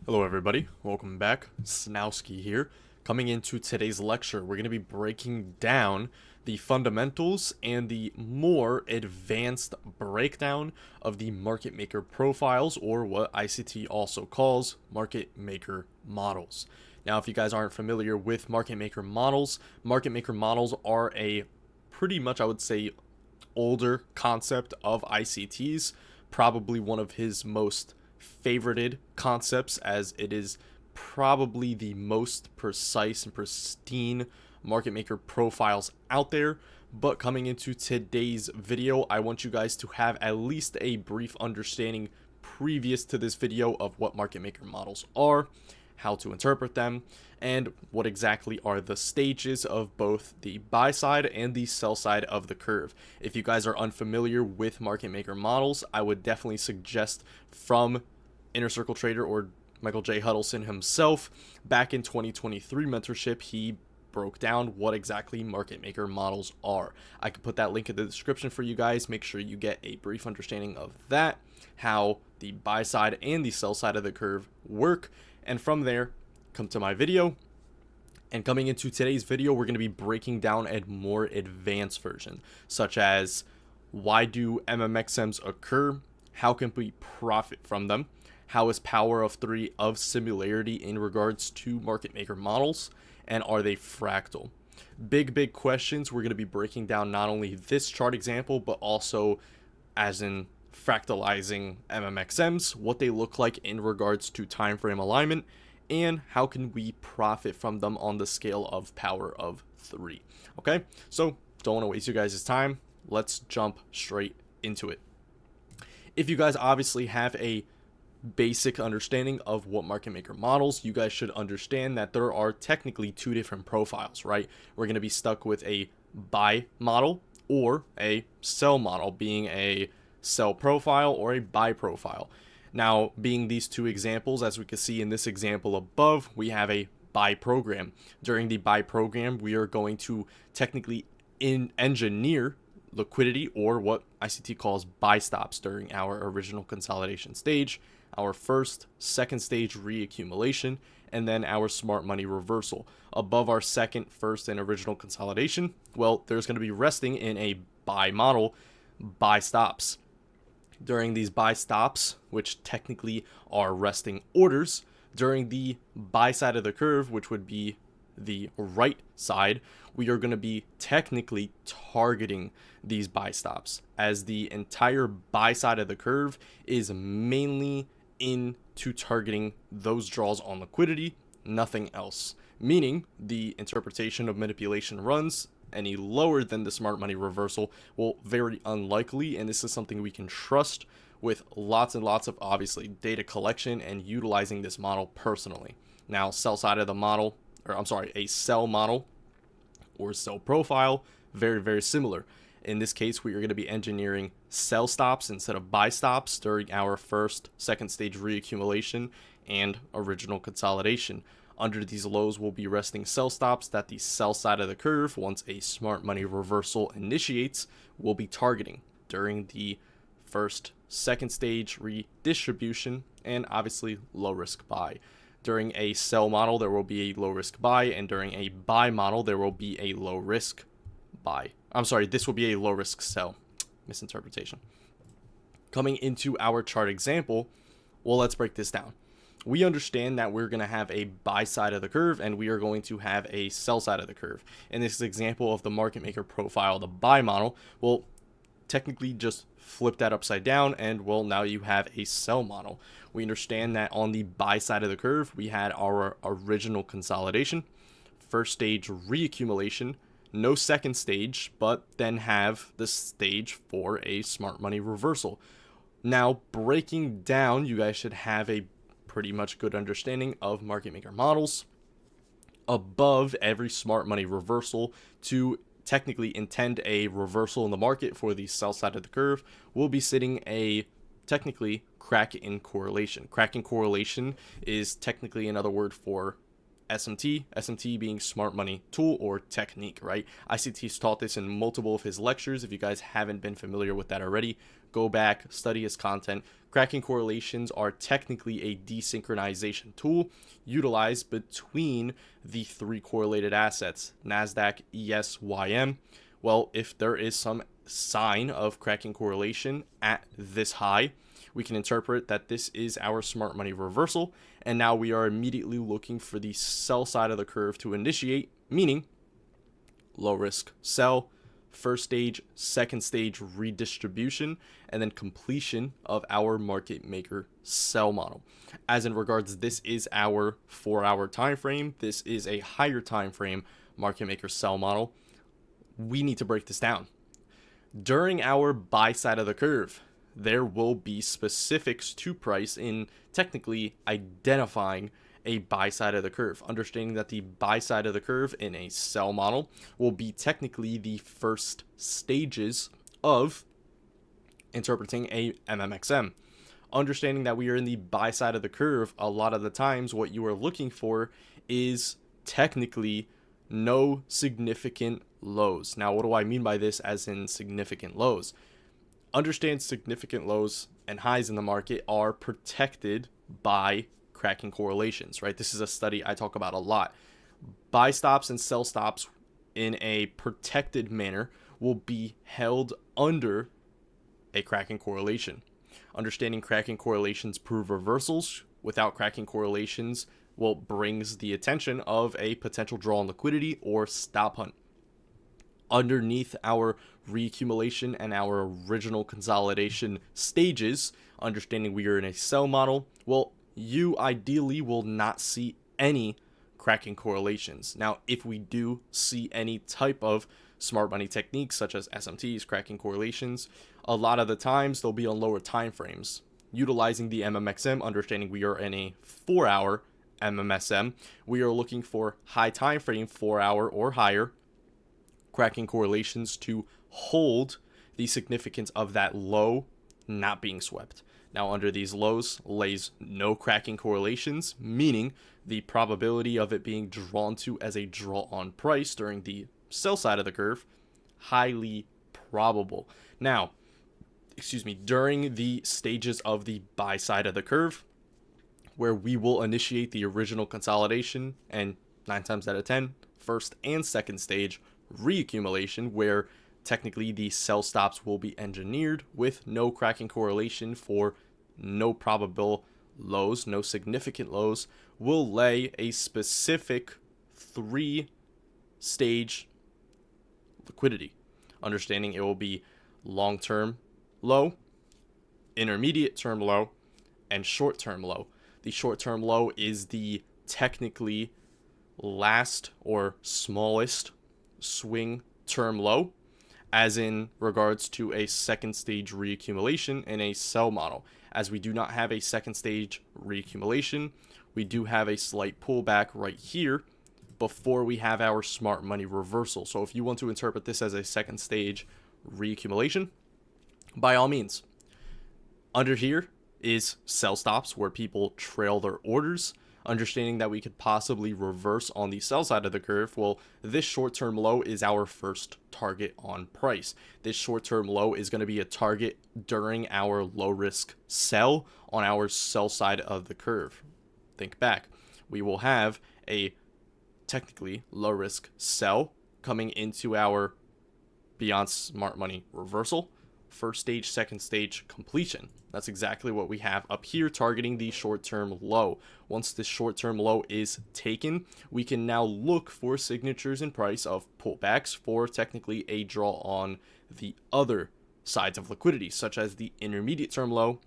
Hello everybody, welcome back. Snowski here. Coming into today's lecture, we're going to be breaking down the fundamentals and the more advanced breakdown of the market maker profiles, or what ICT also calls market maker models. Now, if you guys aren't familiar with market maker models are a pretty much, I would say, older concept of ICT's, probably one of his most favorited concepts, as it is probably the most precise and pristine market maker profiles out there. But coming into today's video, I want you guys to have at least a brief understanding previous to this video of what market maker models are, how to interpret them, and what exactly are the stages of both the buy side and the sell side of the curve. If you guys are unfamiliar with market maker models, I would definitely suggest from Inner Circle Trader or Michael J. Huddleston himself, back in 2023 mentorship, he broke down what exactly market maker models are. I could put that link in the description for you guys. Make sure you get a brief understanding of that, how the buy side and the sell side of the curve work, and from there, come to my video. And coming into today's video, we're going to be breaking down a more advanced version, such as why do MMxMs occur, how can we profit from them, how is power of 3 of similarity in regards to market maker models, and are they fractal? Big questions. We're going to be breaking down not only this chart example, but also as in fractalizing MMxMs, what they look like in regards to time frame alignment, and how can we profit from them on the scale of power of 3. Okay, so don't want to waste you guys' time. Let's jump straight into it. If you guys obviously have a basic understanding of what market maker models, you guys should understand that there are technically two different profiles, right? We're going to be stuck with a buy model or a sell model, being a sell profile or a buy profile. Now, being these two examples, as we can see in this example above, we have a buy program. During the buy program, we are going to technically engineer liquidity, or what ICT calls buy stops, during our original consolidation stage, our first, second stage reaccumulation, and then our smart money reversal. Above our second, first, and original consolidation, well, there's going to be resting in a buy model, buy stops. During these buy stops, which technically are resting orders, during the buy side of the curve, which would be the right side, we are going to be technically targeting these buy stops, as the entire buy side of the curve is mainly into targeting those draws on liquidity, nothing else. Meaning the interpretation of manipulation runs any lower than the smart money reversal, well, very unlikely, and this is something we can trust with lots and lots of, obviously, data collection and utilizing this model personally. Now, sell side of the model, or I'm sorry, a sell model or sell profile, very similar. In this case, we are going to be engineering sell stops instead of buy stops during our first, second stage reaccumulation and original consolidation. Under these lows will be resting sell stops that the sell side of the curve, once a smart money reversal initiates, will be targeting during the first, second stage redistribution, and obviously low risk buy. During a sell model, there will be a low risk buy, and during a buy model, there will be a low risk buy. I'm sorry, this will be a low risk sell. Misinterpretation. Coming into our chart example, well, let's break this down. We understand that we're going to have a buy side of the curve and we are going to have a sell side of the curve. In this example of the market maker profile, the buy model, well, technically just flip that upside down and, well, now you have a sell model. We understand that on the buy side of the curve, we had our original consolidation, first stage reaccumulation, no second stage, but then have the stage for a smart money reversal. Now, breaking down, you guys should have a pretty much good understanding of market maker models. Above every smart money reversal, to technically intend a reversal in the market for the sell side of the curve, will be sitting a technically crack in correlation. Crack in correlation is technically another word for SMT, SMT being smart money tool or technique, right? ICT's taught this in multiple of his lectures. If you guys haven't been familiar with that already, go back, study his content, Cracking correlations are technically a desynchronization tool utilized between the three correlated assets, NASDAQ, ES, YM. Well, if there is some sign of cracking correlation at this high, we can interpret that this is our smart money reversal, and now we are immediately looking for the sell side of the curve to initiate, meaning low risk sell, first stage, second stage redistribution, and then completion of our market maker sell model. As in regards, this is our 4-hour time frame. This is a higher time frame market maker sell model. We need to break this down. During our buy side of the curve, there will be specifics to price in technically identifying a buy side of the curve, understanding that the buy side of the curve in a sell model will be technically the first stages of interpreting a MMxM. Understanding that we are in the buy side of the curve, a lot of the times what you are looking for is technically no significant lows. Now, what do I mean by this as in significant lows? Understand significant lows and highs in the market are protected by cracking correlations, right? This is a study I talk about a lot. Buy stops and sell stops in a protected manner will be held under a cracking correlation. Understanding cracking correlations prove reversals. Without cracking correlations, well, brings the attention of a potential draw on liquidity or stop hunt. Underneath our reaccumulation and our original consolidation stages, understanding we are in a sell model, well, you ideally will not see any cracking correlations. Now, if we do see any type of smart money techniques such as SMTs, cracking correlations, a lot of the times they'll be on lower time frames. Utilizing the MMxM, understanding we are in a 4-hour MMxM, we are looking for high time frame 4-hour or higher cracking correlations to hold the significance of that low not being swept. Now, under these lows lays no cracking correlations, meaning the probability of it being drawn to as a draw on price during the sell side of the curve, highly probable. Now, during the stages of the buy side of the curve, where we will initiate the original consolidation and 9 times out of 10, first and second stage reaccumulation, where technically the sell stops will be engineered with no cracking correlation for no probable lows, no significant lows, will lay a specific 3-stage liquidity. Understanding it will be long-term low, intermediate-term low, and short-term low. The short-term low is the technically last or smallest swing term low, as in regards to a second stage reaccumulation in a sell model. As we do not have a second stage reaccumulation, we do have a slight pullback right here before we have our smart money reversal. So if you want to interpret this as a second stage reaccumulation, by all means. Under here is sell stops, where people trail their orders. Understanding that we could possibly reverse on the sell side of the curve, well, this short-term low is our first target on price. This short-term low is going to be a target during our low-risk sell on our sell side of the curve. Think back. We will have a technically low-risk sell coming into our beyond smart money reversal, first stage, second stage completion. That's exactly what we have up here, targeting the short-term low. Once this short-term low is taken, we can now look for signatures in price of pullbacks for technically a draw on the other sides of liquidity, such as the intermediate-term low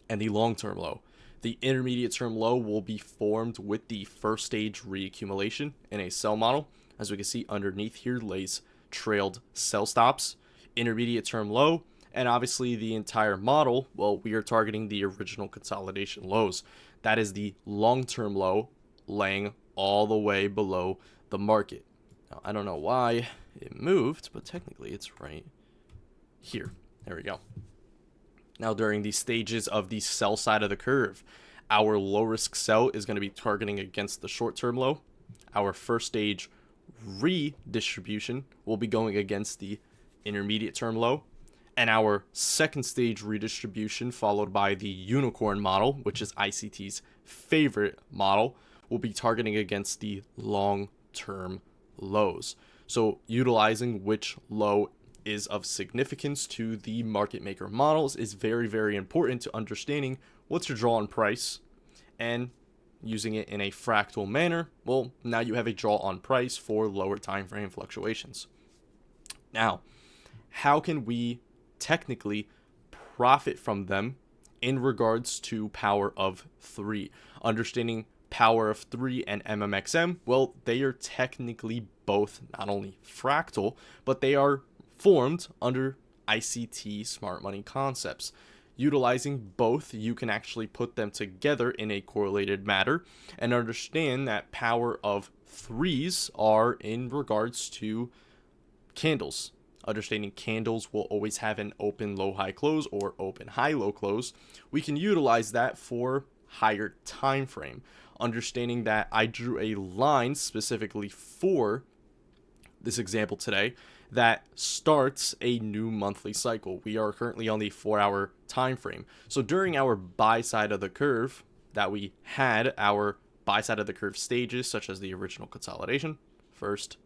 and the long-term low. The intermediate-term low will be formed with the first stage reaccumulation in a sell model. As we can see underneath here lays trailed sell stops, intermediate-term low, and obviously the entire model, well, we are targeting the original consolidation lows. That is the long-term low laying all the way below the market. Now, I don't know why it moved, but technically it's right here. There we go. Now, during the stages of the sell side of the curve, our low-risk sell is going to be targeting against the short-term low. Our first stage redistribution will be going against the intermediate-term low. And our second stage redistribution, followed by the unicorn model, which is ICT's favorite model, will be targeting against the long-term lows. So utilizing which low is of significance to the market maker models is very, very important to understanding what's your draw on price and using it in a fractal manner. Well, now you have a draw on price for lower time frame fluctuations. Now, how can we technically profit from them in regards to power of 3? Understanding power of 3 and MMxM, well, they are technically both not only fractal, but they are formed under ICT smart money concepts. Utilizing both, you can actually put them together in a correlated manner and understand that power of 3s are in regards to candles. Understanding candles will always have an open low high close or open high low close. We can utilize that for higher time frame. Understanding that I drew a line specifically for this example today that starts a new monthly cycle. We are currently on the 4-hour time frame. So during our buy side of the curve that we had, our buy side of the curve stages such as the original consolidation, first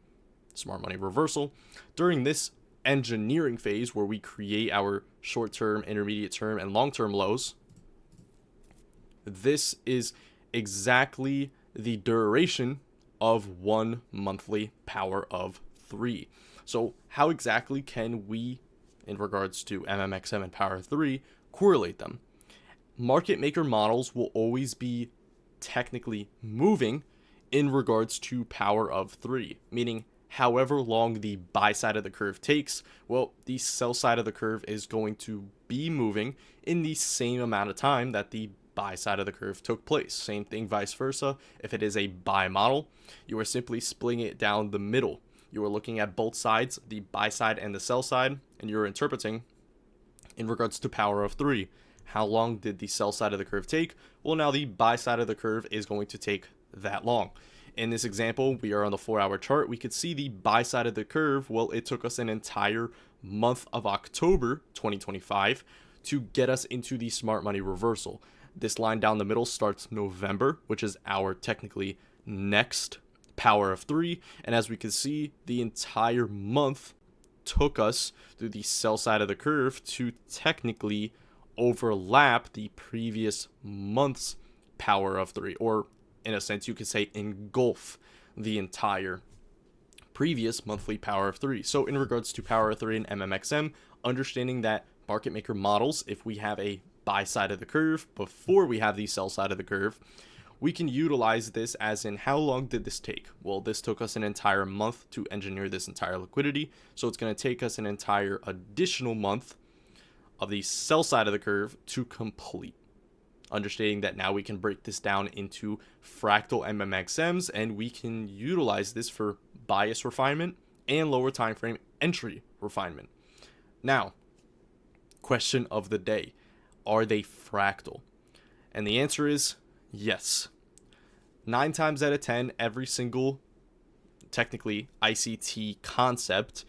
smart money reversal, during this engineering phase where we create our short-term, intermediate term, and long-term lows, this is exactly the duration of one monthly power of 3. So how exactly can we, in regards to MMxM and power of 3, correlate them? Market maker models will always be technically moving in regards to power of 3, meaning however long the buy side of the curve takes, well, the sell side of the curve is going to be moving in the same amount of time that the buy side of the curve took place. Same thing vice versa. If it is a buy model, you are simply splitting it down the middle. You are looking at both sides, the buy side and the sell side, and you're interpreting in regards to power of 3. How long did the sell side of the curve take? Well, now the buy side of the curve is going to take that long. In this example, we are on the 4-hour chart. We could see the buy side of the curve. Well, it took us an entire month of October 2025 to get us into the smart money reversal. This line down the middle starts November, which is our technically next power of 3. And as we can see, the entire month took us through the sell side of the curve to technically overlap the previous month's power of 3, or in a sense you could say engulf the entire previous monthly power of 3. So in regards to power of 3 and MMxM, understanding that market maker models, if we have a buy side of the curve before we have the sell side of the curve, we can utilize this as in how long did this take? Well, this took us an entire month to engineer this entire liquidity, so it's going to take us an entire additional month of the sell side of the curve to complete. Understanding that now we can break this down into fractal MMxMs, and we can utilize this for bias refinement and lower time frame entry refinement. Now, question of the day: are they fractal? And the answer is yes. 9 times out of 10, every single technically ICT concept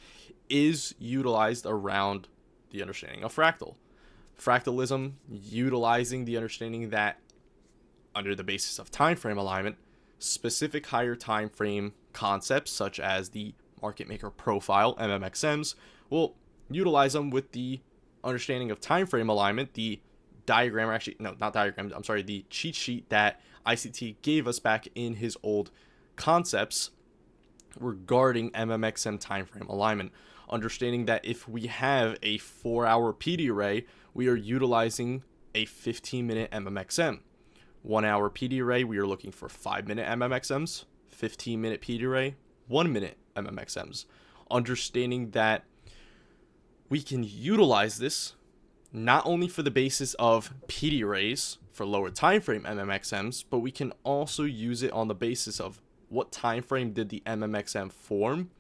is utilized around the understanding of fractal. Fractalism, utilizing the understanding that under the basis of time frame alignment, specific higher time frame concepts such as the market maker profile, MMxMs, will utilize them with the understanding of time frame alignment, the diagram, or actually, no, not diagram, I'm sorry, the cheat sheet that ICT gave us back in his old concepts regarding MMxM time frame alignment. Understanding that if we have a 4-hour PD array, we are utilizing a 15-minute MMxM. 1-hour PD array, we are looking for 5-minute MMxMs. 15-minute PD array, 1-minute MMxMs. Understanding that we can utilize this not only for the basis of PD arrays for lower time frame MMxMs, but we can also use it on the basis of what time frame did the MMxM form.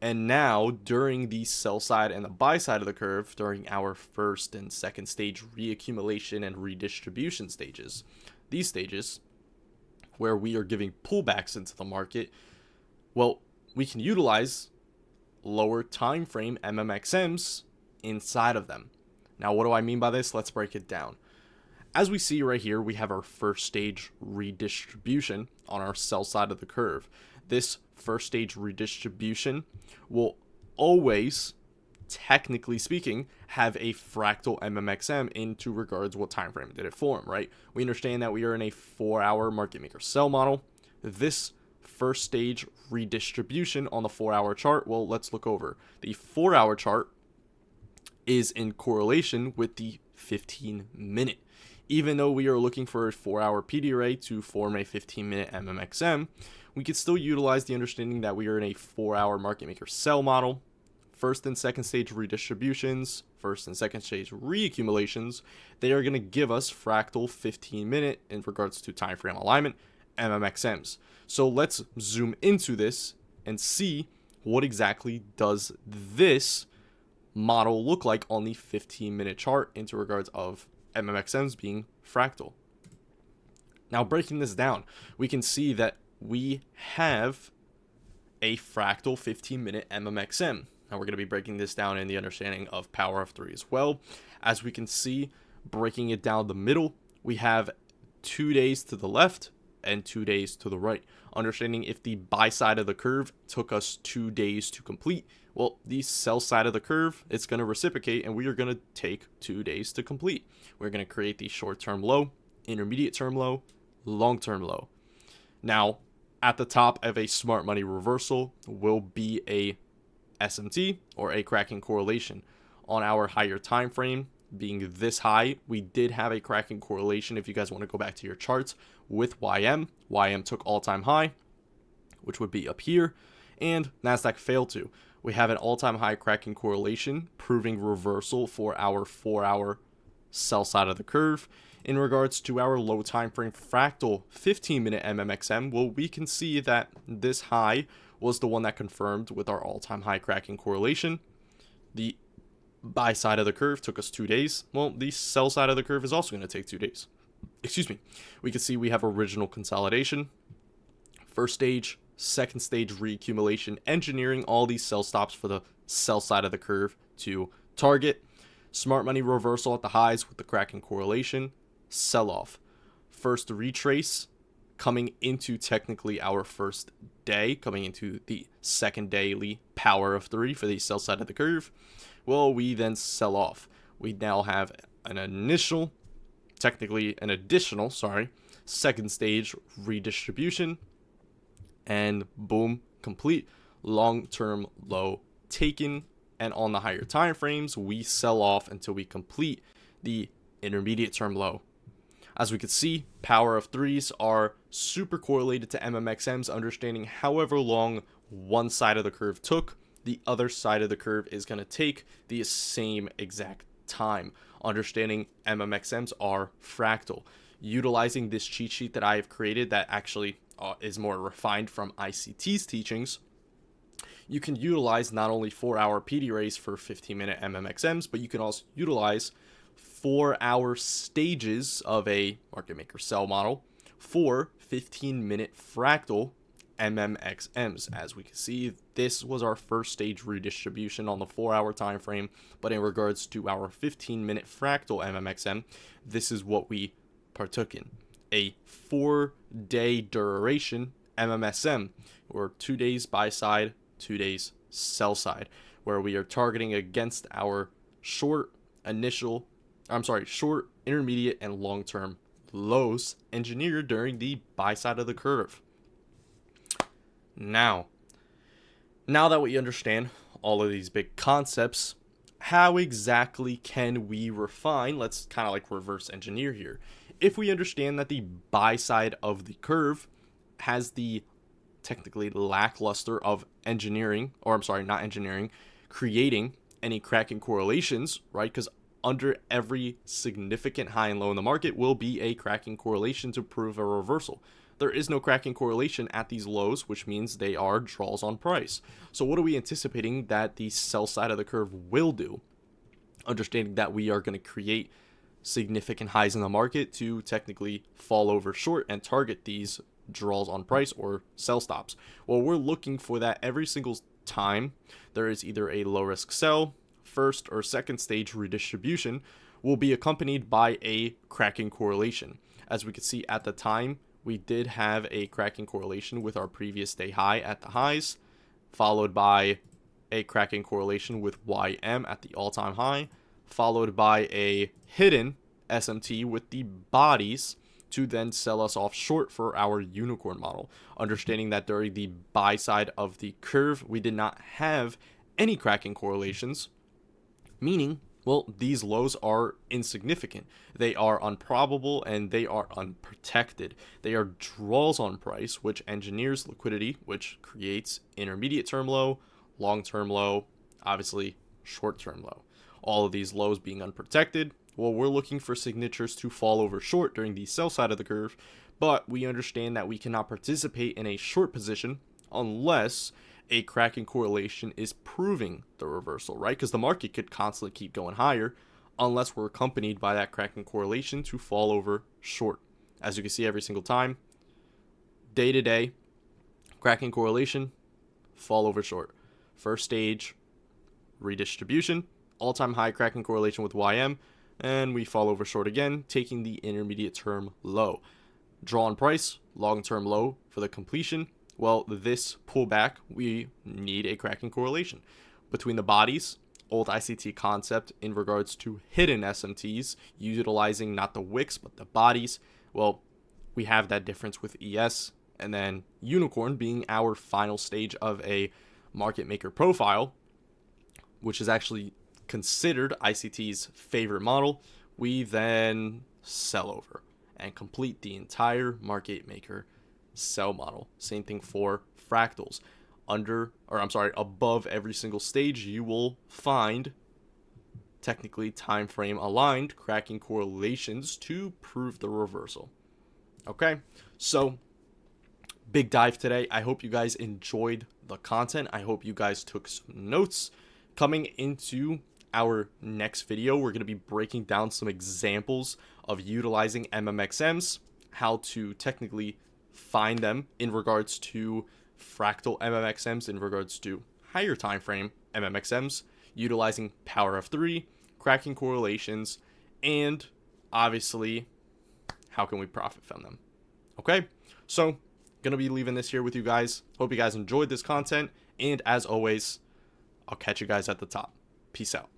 And now, during the sell side and the buy side of the curve, during our first and second stage reaccumulation and redistribution stages, these stages where we are giving pullbacks into the market, well, we can utilize lower time frame MMxMs inside of them. Now, what do I mean by this? Let's break it down. As we see right here, we have our first stage redistribution on our sell side of the curve. This first stage redistribution will always, technically speaking, have a fractal MMxM into regards what time frame did it form, right? We understand that we are in a 4-hour market maker sell model. This first stage redistribution on the 4-hour chart, well, let's look over. The 4-hour chart is in correlation with the 15-minute. Even though we are looking for a 4-hour PD array to form a 15-minute MMxM, we could still utilize the understanding that we are in a 4-hour market maker sell model. First and second stage redistributions, first and second stage reaccumulations, they are going to give us fractal 15-minute in regards to time frame alignment MMxMs. So let's zoom into this and see what exactly does this model look like on the 15-minute chart into regards of MMxMs being fractal. Now, breaking this down, we can see that we have a fractal 15-minute MMxM. Now, we're going to be breaking this down in the understanding of power of 3 as well. As we can see, breaking it down the middle, we have 2 days to the left and 2 days to the right. Understanding if the buy side of the curve took us 2 days to complete, well, the sell side of the curve, it's going to reciprocate, and we are going to take 2 days to complete. We're going to create the short-term low, intermediate-term low, long-term low. Now, at the top of a smart money reversal will be a SMT, or a cracking correlation. On our higher time frame, being this high, we did have a cracking correlation. If you guys want to go back to your charts with YM took all-time high, which would be up here, and NASDAQ failed to. We have an all-time high cracking correlation, proving reversal for our 4-hour sell side of the curve. In regards to our low time frame fractal 15-minute MMxM, well, we can see that this high was the one that confirmed with our all-time high cracking correlation. The buy side of the curve took us 2 days. Well, the sell side of the curve is also going to take 2 days. Excuse me. We can see we have original consolidation, first stage, second stage reaccumulation, engineering all these sell stops for the sell side of the curve to target. Smart money reversal at the highs with the cracking correlation, sell off. First retrace coming into technically our first day, coming into the second daily power of 3 for the sell side of the curve. Well, we then sell off. We now have an additional, second stage redistribution, and boom, complete. Long-term low taken, and on the higher time frames, we sell off until we complete the intermediate term low. As we can see, power of 3s are super correlated to MMxMs, understanding however long one side of the curve took, the other side of the curve is going to take the same exact time. Understanding MMxMs are fractal. Utilizing this cheat sheet that I have created that actually is more refined from ICT's teachings, you can utilize not only 4-hour PD rays for 15-minute MMxMs, but you can also utilize 4-hour stages of a market maker sell model for 15-minute fractal MMxMs. As we can see, this was our first stage redistribution on the 4-hour time frame, but in regards to our 15-minute fractal MMxM, this is what we partook in. A 4-day duration MMxM, or 2 days buy side, 2 days sell side, where we are targeting against our short, intermediate, and long-term lows engineered during the buy side of the curve. Now that we understand all of these big concepts, how exactly can we refine? Let's kind of like reverse engineer here. If we understand that the buy side of the curve has the technically lackluster of creating any cracking correlations, right? Because under every significant high and low in the market will be a cracking correlation to prove a reversal. There is no cracking correlation at these lows, which means they are draws on price. So what are we anticipating that the sell side of the curve will do? Understanding that we are going to create significant highs in the market to technically fall over short and target these draws on price or sell stops. Well, we're looking for that every single time there is either a low risk sell, first or second stage redistribution will be accompanied by a cracking correlation. As we could see at the time, we did have a cracking correlation with our previous day high at the highs, followed by a cracking correlation with YM at the all-time high, followed by a hidden SMT with the bodies to then sell us off short for our unicorn model. Understanding that during the buy side of the curve, we did not have any cracking correlations, meaning, well, these lows are insignificant. They are improbable and they are unprotected. They are draws on price, which engineers liquidity, which creates intermediate term low, long-term low, obviously short-term low. All of these lows being unprotected, well, we're looking for signatures to fall over short during the sell side of the curve, but we understand that we cannot participate in a short position unless a cracking correlation is proving the reversal, right? Because the market could constantly keep going higher unless we're accompanied by that cracking correlation to fall over short. As you can see every single time, day to day, cracking correlation, fall over short. First stage, redistribution, all-time high cracking correlation with YM, and we fall over short again, taking the intermediate term low. Draw on price, long-term low for the completion. Well, this pullback, we need a cracking correlation between the bodies, old ICT concept in regards to hidden SMTs, utilizing not the wicks, but the bodies. Well, we have that difference with ES, and then unicorn being our final stage of a market maker profile, which is actually considered ICT's favorite model. We then sell over and complete the entire market maker sell model. Same thing for fractals. Above every single stage, you will find technically time frame aligned cracking correlations to prove the reversal. Okay, so big dive today. I hope you guys enjoyed the content. I hope you guys took some notes. Coming into our next video, we're going to be breaking down some examples of utilizing MMxMs, how to technically find them in regards to fractal MMxMs, in regards to higher time frame MMxMs, utilizing power of 3, cracking correlations, and obviously how can we profit from them. Okay, so gonna be leaving this here with you guys. Hope you guys enjoyed this content, and as always, I'll catch you guys at the top. Peace out.